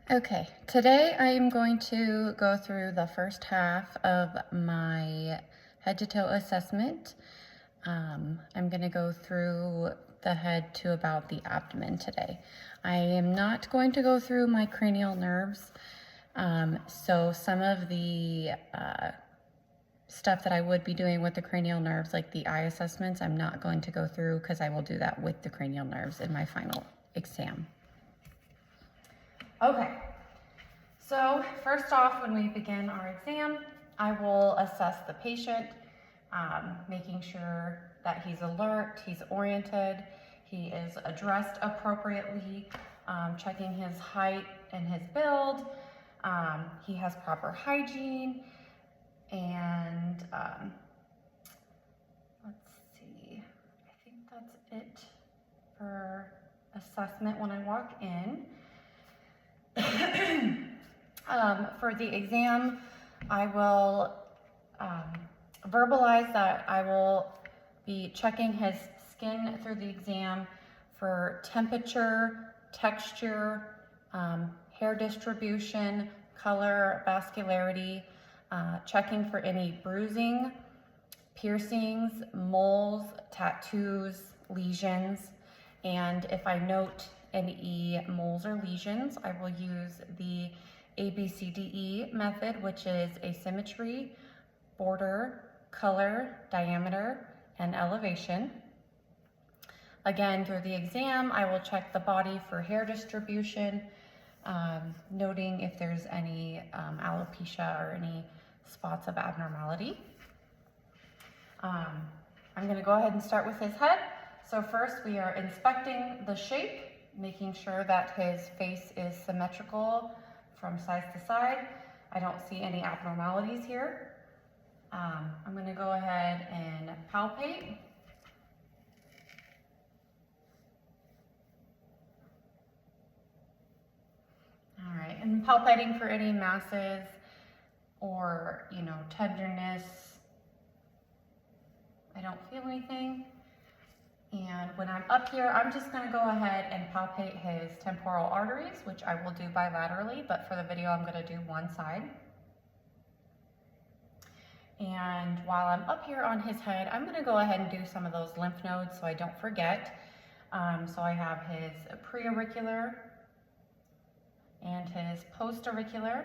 Okay, today I am going to go through the first half of my head to toe assessment. I'm going to go through the head to about the abdomen today. I am not going to go through my cranial nerves. So some of the stuff that I would be doing with the cranial nerves, like the eye assessments, I'm not going to go through because I will do that with the cranial nerves in my final exam. Okay, so first off, when we begin our exam, I will assess the patient, making sure that he's alert, he's oriented, he is dressed appropriately, checking his height and his build, he has proper hygiene, and let's see, I think that's it for assessment when I walk in. For the exam, I will verbalize that I will be checking his skin through the exam for temperature, texture, hair distribution, color, vascularity, checking for any bruising, piercings, moles, tattoos, lesions, and if I note any moles or lesions, I will use the ABCDE method, which is asymmetry, border, color, diameter, and elevation. Again, through the exam, I will check the body for hair distribution, noting if there's any alopecia or any spots of abnormality. I'm going to go ahead and start with his head. So first we are inspecting the shape, making sure that his face is symmetrical from side to side. I don't see any abnormalities here. I'm going to go ahead and palpate. All right, and palpating for any masses or, tenderness. I don't feel anything. And when I'm up here, I'm just going to go ahead and palpate his temporal arteries, which I will do bilaterally, but for the video, I'm going to do one side. And while I'm up here on his head, I'm going to go ahead and do some of those lymph nodes so I don't forget. So I have his preauricular and his postauricular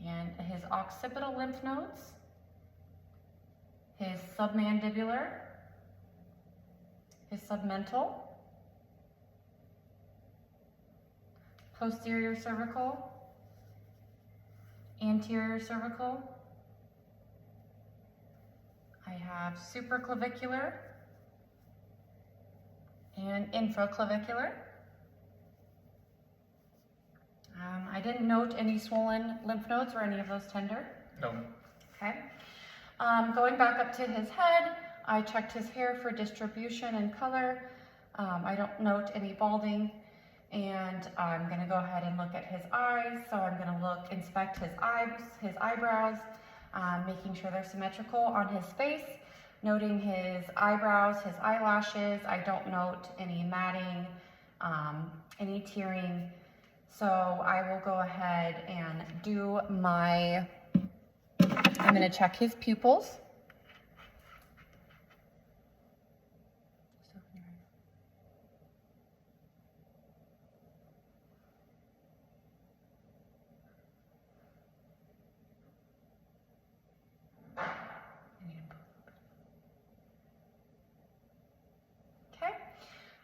and his occipital lymph nodes, his submandibular, his submental, posterior cervical, anterior cervical. I have supraclavicular and infraclavicular. I didn't note any swollen lymph nodes or any of those tender. No. Okay. Going back up to his head, I checked his hair for distribution and color. I don't note any balding, and I'm going to go ahead and look at his eyes. So I'm going to inspect his eyes, his eyebrows, making sure they're symmetrical on his face, noting his eyebrows, his eyelashes. I don't note any matting, any tearing. So I will go ahead and do I'm going to check his pupils. Okay,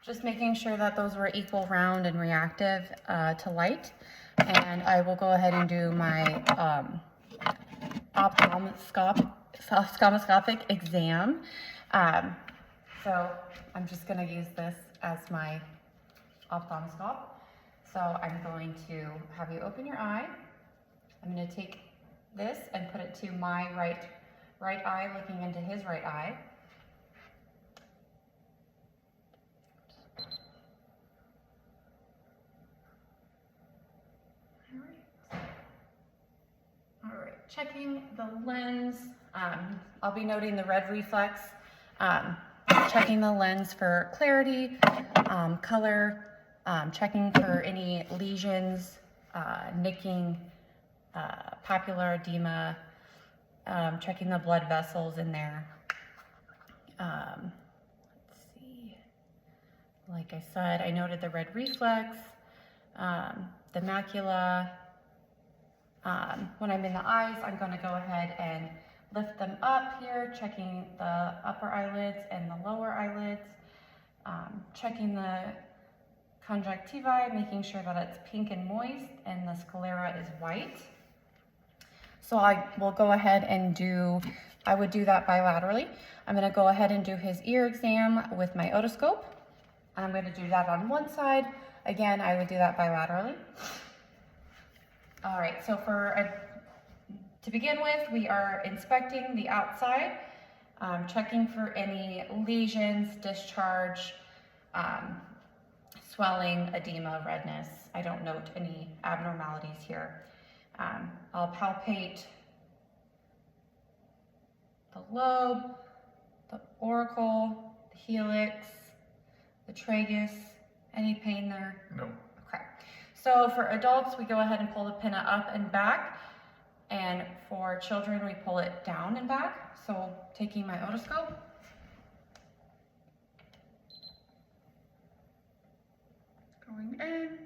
just making sure that those were equal, round, and reactive to light. And I will go ahead and do my ophthalmoscopic exam. So I'm just going to use this as my ophthalmoscope. So I'm going to have you open your eye. I'm going to take this and put it to my right eye, looking into his right eye. All right, checking the lens. I'll be noting the red reflex, checking the lens for clarity, color, checking for any lesions, nicking, papular edema, checking the blood vessels in there. Let's see. Like I said, I noted the red reflex, the macula. When I'm in the eyes, I'm going to go ahead and lift them up here, checking the upper eyelids and the lower eyelids, checking the conjunctiva, making sure that it's pink and moist and the sclera is white. So I will go ahead and I would do that bilaterally. I'm going to go ahead and do his ear exam with my otoscope. I'm going to do that on one side. Again, I would do that bilaterally. All right, so to begin with, we are inspecting the outside, checking for any lesions, discharge, swelling, edema, redness. I don't note any abnormalities here. I'll palpate the lobe, the auricle, the helix, the tragus. Any pain there? No. Okay. So for adults, we go ahead and pull the pinna up and back. And for children, we pull it down and back. So taking my otoscope. Going in,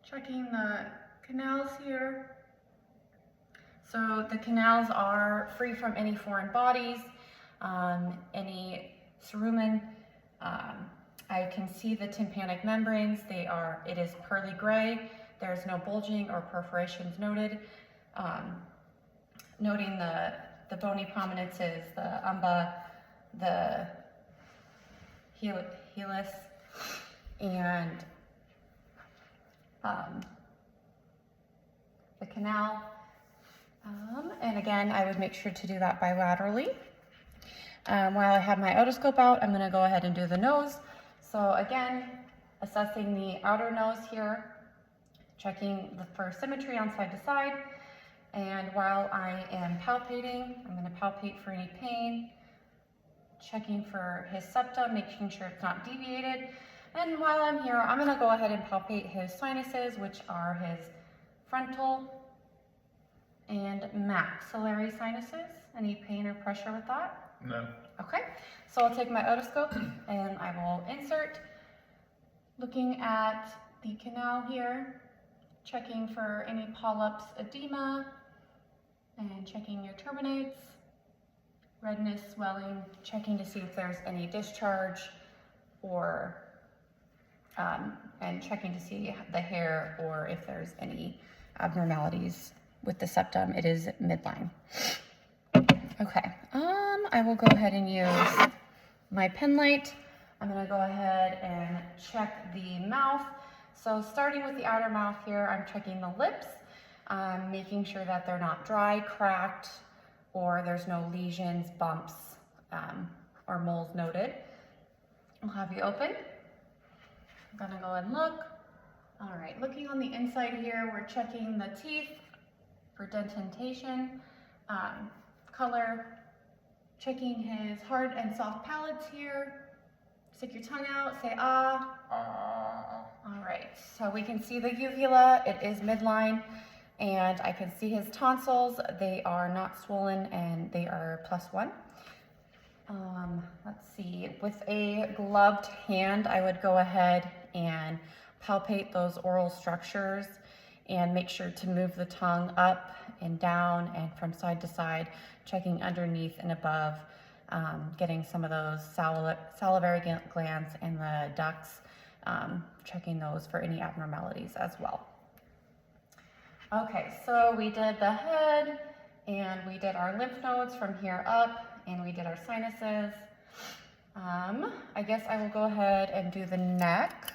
checking the canals here. So the canals are free from any foreign bodies, any cerumen. I can see the tympanic membranes. It is pearly gray. There's no bulging or perforations noted. Noting the bony prominences, the umba, the helix, and the canal. And again, I would make sure to do that bilaterally. While I have my otoscope out, I'm going to go ahead and do the nose. So again, assessing the outer nose here, checking for symmetry on side to side. And while I am palpating, I'm going to palpate for any pain, checking for his septum, making sure it's not deviated. And while I'm here, I'm going to go ahead and palpate his sinuses, which are his frontal and maxillary sinuses. Any pain or pressure with that? No. Okay, so I'll take my otoscope and I will insert, looking at the canal here, checking for any polyps, edema, and checking your turbinates, redness, swelling, checking to see if there's any discharge or, and checking to see the hair or if there's any abnormalities with the septum. It is midline. Okay, I will go ahead and use my pen light. I'm gonna go ahead and check the mouth. So starting with the outer mouth here, I'm checking the lips, making sure that they're not dry, cracked, or there's no lesions, bumps, or moles noted. I'll have you open. I'm gonna go and look. All right, looking on the inside here, we're checking the teeth for dentation, color, checking his hard and soft palates here. Stick your tongue out, say ah. All right, so we can see the uvula, it is midline, and I can see his tonsils. They are not swollen and they are +1. Let's see, with a gloved hand, I would go ahead and palpate those oral structures and make sure to move the tongue up and down and from side to side, checking underneath and above, getting some of those salivary glands and the ducts, checking those for any abnormalities as well. Okay, so we did the head and we did our lymph nodes from here up and we did our sinuses. I guess I will go ahead and do the neck.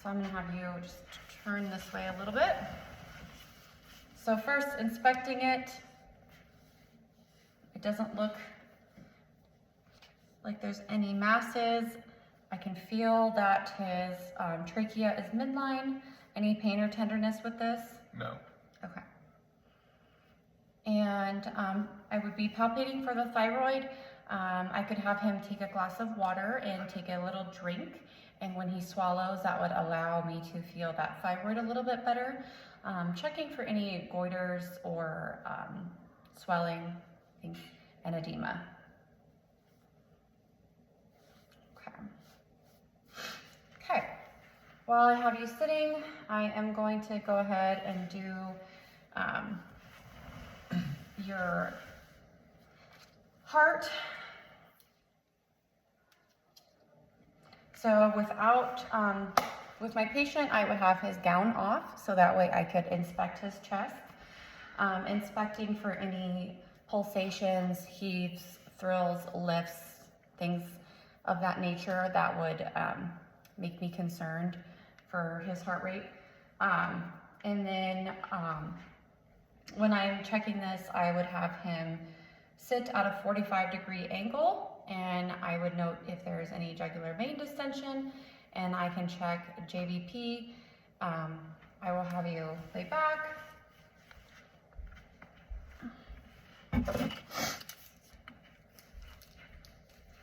So I'm gonna have you just turn this way a little bit. So first, inspecting it, it doesn't look like there's any masses. I can feel that his trachea is midline. Any pain or tenderness with this? No. Okay. And I would be palpating for the thyroid. I could have him take a glass of water and take a little drink And when he swallows, that would allow me to feel that thyroid a little bit better. Checking for any goiters or swelling and edema. Okay, while I have you sitting, I am going to go ahead and do your heart. So with my patient, I would have his gown off so that way I could inspect his chest. Inspecting for any pulsations, heaves, thrills, lifts, things of that nature that would make me concerned for his heart rate. And then when I'm checking this, I would have him sit at a 45-degree angle, and I would note if there's any jugular vein distension, and I can check JVP. I will have you lay back.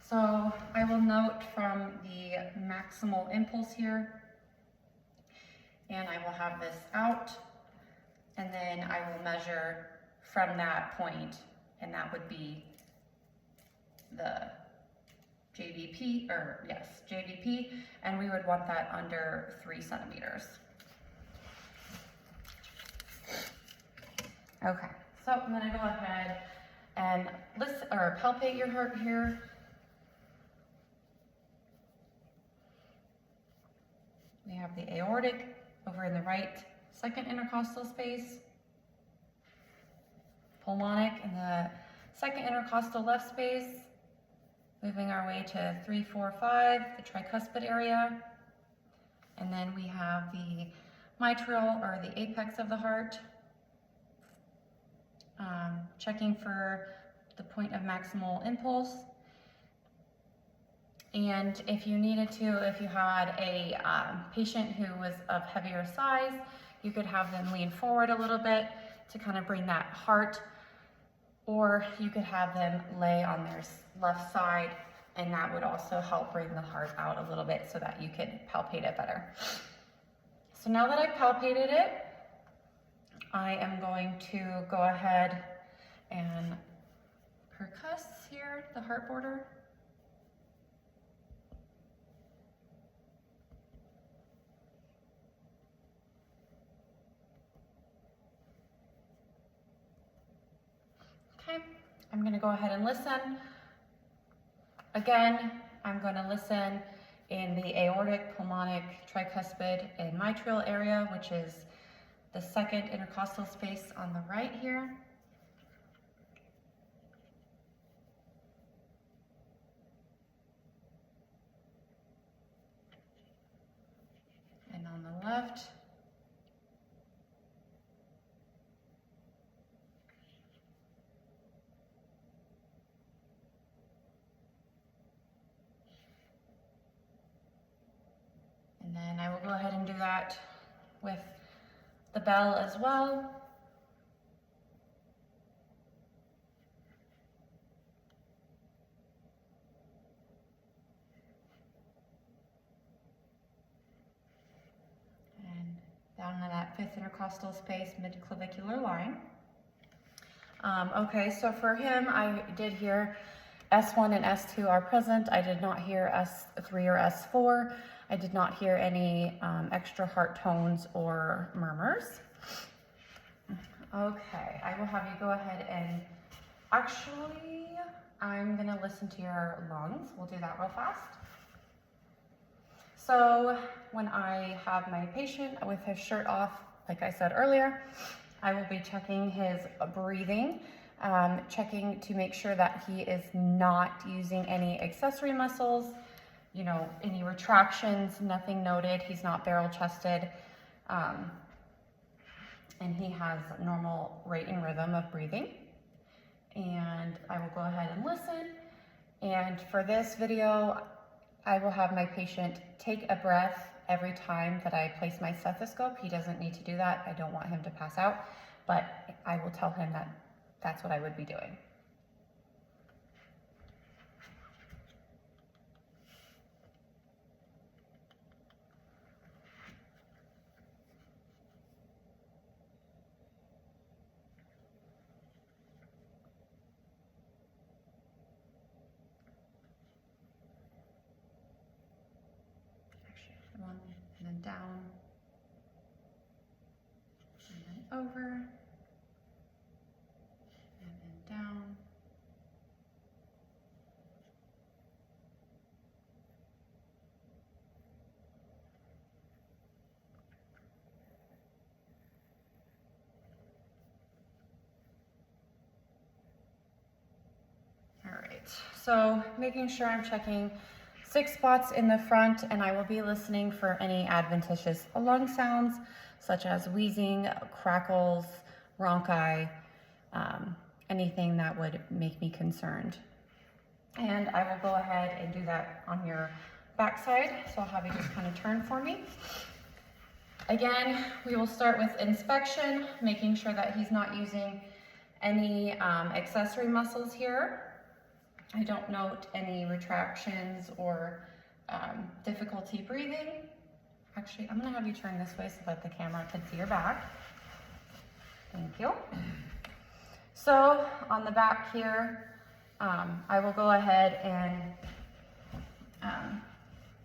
So I will note from the maximal impulse here, and I will have this out, and then I will measure from that point, and that would be the JVP, JVP, and we would want that under 3 centimeters. Okay, so I'm gonna go ahead and listen or palpate your heart here. We have the aortic over in the right second intercostal space, pulmonic in the second intercostal left space, moving our way to 3, 4, 5, the tricuspid area, and then we have the mitral or the apex of the heart. Checking for the point of maximal impulse. And if you needed to, if you had a patient who was of heavier size, you could have them lean forward a little bit to kind of bring that heart, or you could have them lay on their left side, and that would also help bring the heart out a little bit so that you could palpate it better. So now that I've palpated it, I am going to go ahead and percuss here, the heart border. Okay, I'm gonna go ahead and listen. Again, I'm gonna listen in the aortic, pulmonic, tricuspid, and mitral area, which is the second intercostal space on the right here. And on the left. And then I will go ahead and do that with the bell as well. And down in that fifth intercostal space, mid-clavicular line. Okay, so for him, I did hear S1 and S2 are present. I did not hear S3 or S4. I did not hear any extra heart tones or murmurs. Okay, I will have you go ahead and actually, I'm gonna listen to your lungs. We'll do that real fast. So when I have my patient with his shirt off, like I said earlier, I will be checking his breathing, checking to make sure that he is not using any accessory muscles, you know, any retractions, nothing noted. He's not barrel chested, and he has normal rate and rhythm of breathing. And I will go ahead and listen. And for this video, I will have my patient take a breath every time that I place my stethoscope. He doesn't need to do that. I don't want him to pass out, but I will tell him that that's what I would be doing. and then down, and then over, and then down. All right, so making sure I'm checking 6 spots in the front, and I will be listening for any adventitious lung sounds, such as wheezing, crackles, rhonchi, anything that would make me concerned. And I will go ahead and do that on your backside, so I'll have you just kind of turn for me. Again, we will start with inspection, making sure that he's not using any accessory muscles here. I don't note any retractions or difficulty breathing. Actually, I'm gonna have you turn this way so that the camera can see your back. Thank you. So on the back here, I will go ahead and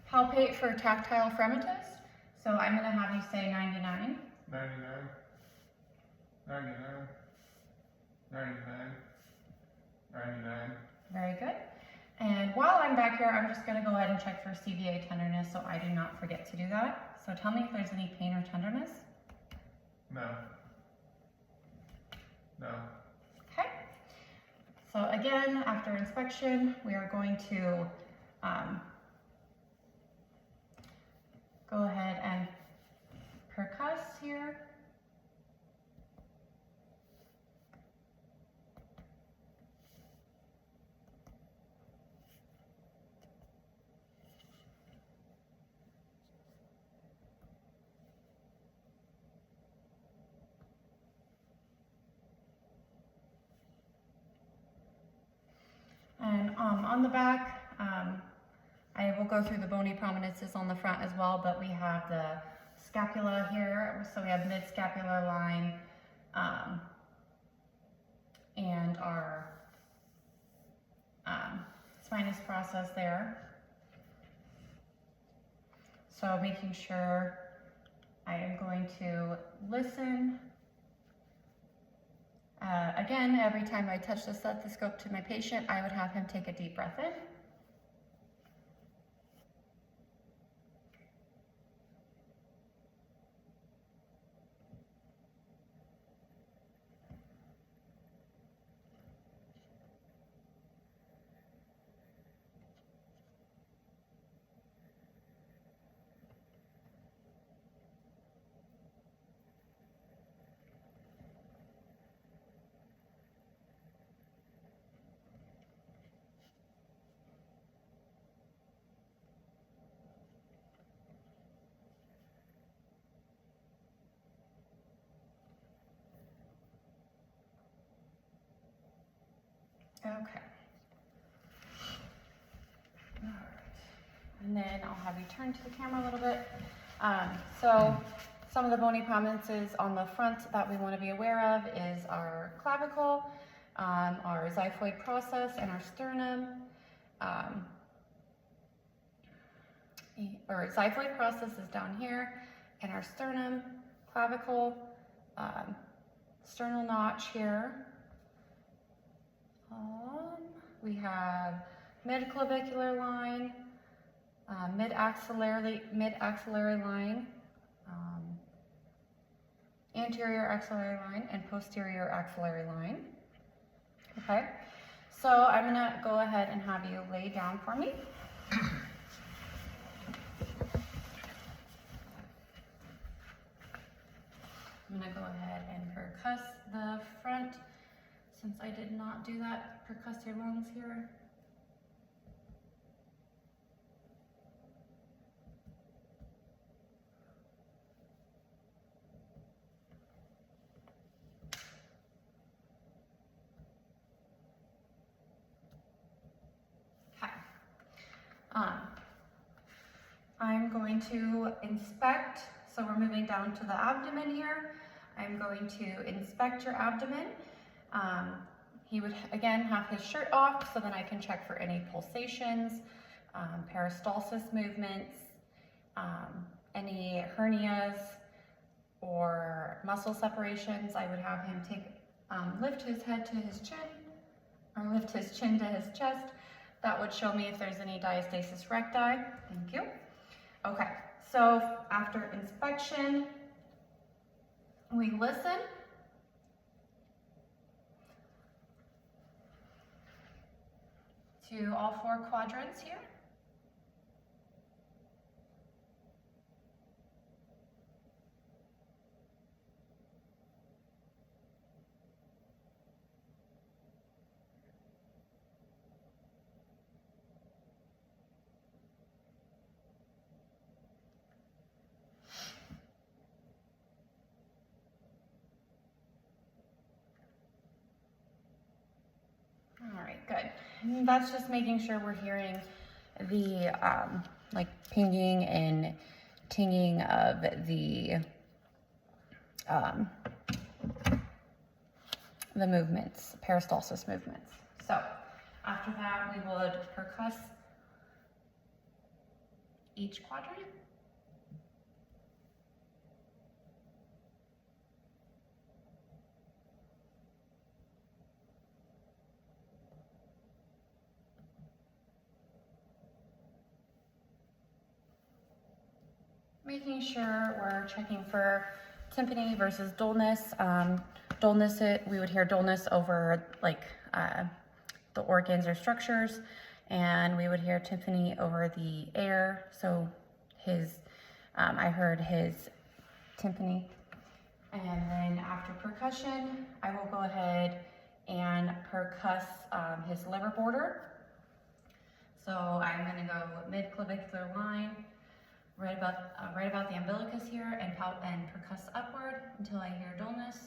palpate for tactile fremitus. So I'm gonna have you say 99. 99, 99, 99, 99. Very good. And while I'm back here, I'm just gonna go ahead and check for CVA tenderness so I do not forget to do that. So tell me if there's any pain or tenderness. No. No. Okay. So again, after inspection, we are going to go ahead and percuss here. And on the back, I will go through the bony prominences on the front as well, but we have the scapula here. So we have mid-scapular line and our spinous process there. So making sure I am going to listen. Again, every time I touch the stethoscope to my patient, I would have him take a deep breath in. Okay. All right. And then I'll have you turn to the camera a little bit. So some of the bony prominences on the front that we want to be aware of is our clavicle, our xiphoid process, and our sternum. Our xiphoid process is down here, and our sternum, clavicle, sternal notch here. We have mid-clavicular line, mid-axillary line, anterior axillary line, and posterior axillary line. Okay, so I'm gonna go ahead and have you lay down for me. I'm gonna go ahead and percuss the front. Since I did not do that, percuss your lungs here. Okay. I'm going to inspect, so we're moving down to the abdomen here. I'm going to inspect your abdomen. He would again have his shirt off so then I can check for any pulsations, peristalsis movements, any hernias or muscle separations, I would have him lift his head to his chin, or lift his chin to his chest. That would show me if there's any diastasis recti. Thank you. Okay, so after inspection, we listen. To all 4 quadrants here. All right, good. And that's just making sure we're hearing the like pinging and tinging of the movements, peristalsis movements. So after that, we would percuss each quadrant. Making sure we're checking for tympany versus dullness. Dullness, we would hear dullness over like the organs or structures, and we would hear tympany over the air. So I heard his tympany. And then after percussion, I will go ahead and percuss his liver border. So I'm gonna go mid-clavicular line, right about the umbilicus here, and percuss upward until I hear dullness.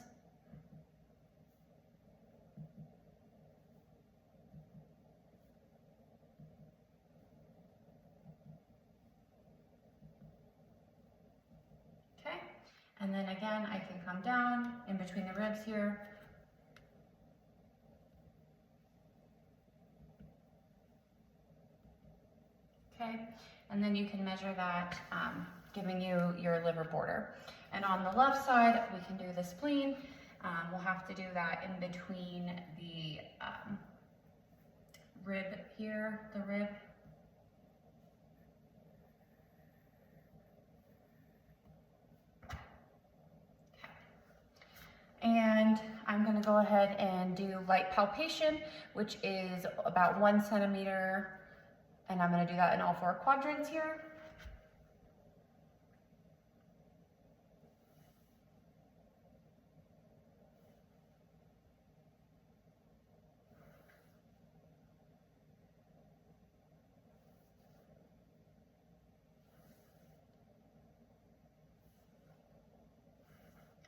Okay, and then again, I can come down in between the ribs here. Okay, and then you can measure that, giving you your liver border. And on the left side, we can do the spleen. We'll have to do that in between the rib here, the rib. And I'm gonna go ahead and do light palpation, which is about 1 centimeter, and I'm gonna do that in all 4 quadrants here.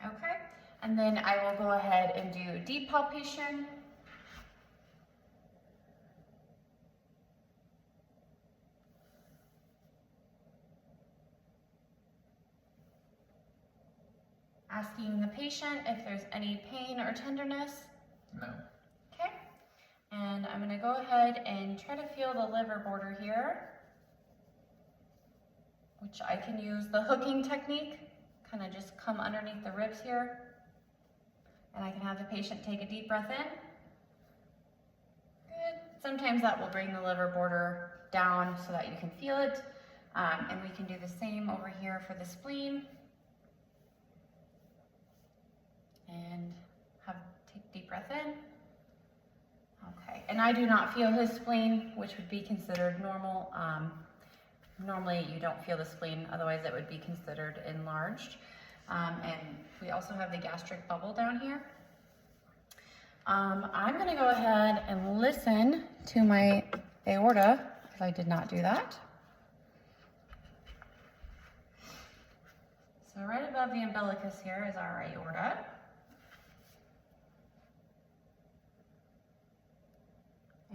Okay, and then I will go ahead and do deep palpation. Asking the patient if there's any pain or tenderness. No. Okay, and I'm gonna go ahead and try to feel the liver border here, which I can use the hooking technique. Kind of just come underneath the ribs here, and I can have the patient take a deep breath in. Good. Sometimes that will bring the liver border down so that you can feel it, and we can do the same over here for the spleen. And take a deep breath in. Okay, and I do not feel his spleen, which would be considered normal. Normally you don't feel the spleen, otherwise it would be considered enlarged. And we also have the gastric bubble down here. I'm gonna go ahead and listen to my aorta, if I did not do that. So right above the umbilicus here is our aorta.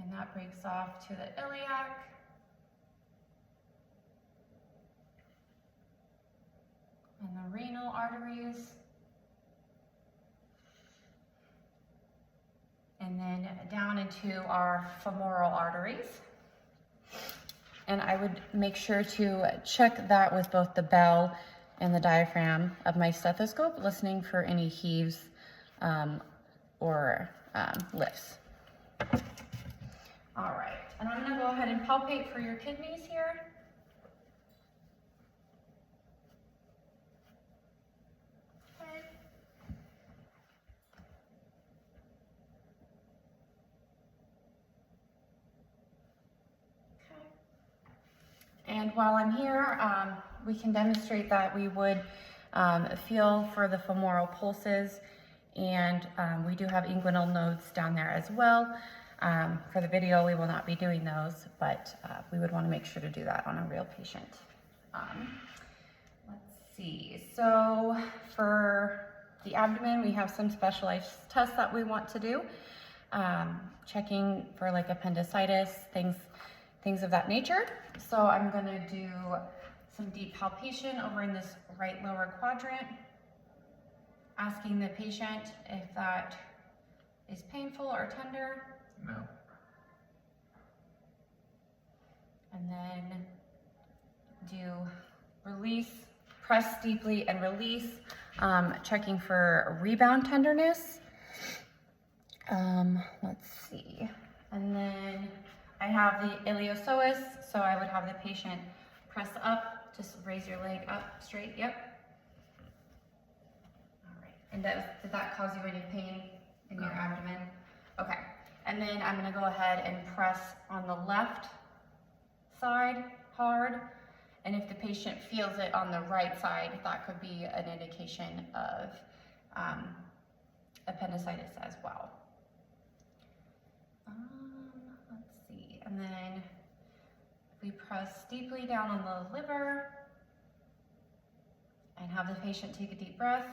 And that breaks off to the iliac. And the renal arteries. And then down into our femoral arteries. And I would make sure to check that with both the bell and the diaphragm of my stethoscope, listening for any heaves or lifts. All right, and I'm gonna go ahead and palpate for your kidneys here. Okay. And while I'm here, we can demonstrate that we would feel for the femoral pulses, and we do have inguinal nodes down there as well. For the video, we will not be doing those, but we would want to make sure to do that on a real patient. Let's see, so for the abdomen, we have some specialized tests that we want to do, checking for like appendicitis, things of that nature. So I'm gonna do some deep palpation over in this right lower quadrant, asking the patient if that is painful or tender. No. And then do release, press deeply and release, checking for rebound tenderness. Let's see. And then I have the iliopsoas, so I would have the patient press up, just raise your leg up straight, yep. All right, and did that cause you any pain in your abdomen? Okay, and then I'm gonna go ahead and press on the left side hard, and if the patient feels it on the right side, that could be an indication of appendicitis as well. Let's see, and then we press deeply down on the liver and have the patient take a deep breath.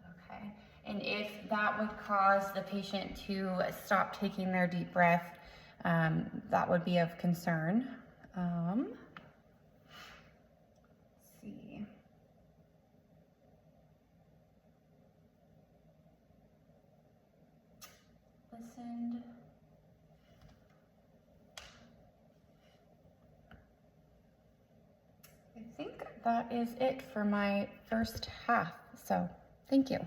Okay, and if that would cause the patient to stop taking their deep breath, that would be of concern. Let's see. Listened. I think that is it for my first half. So thank you.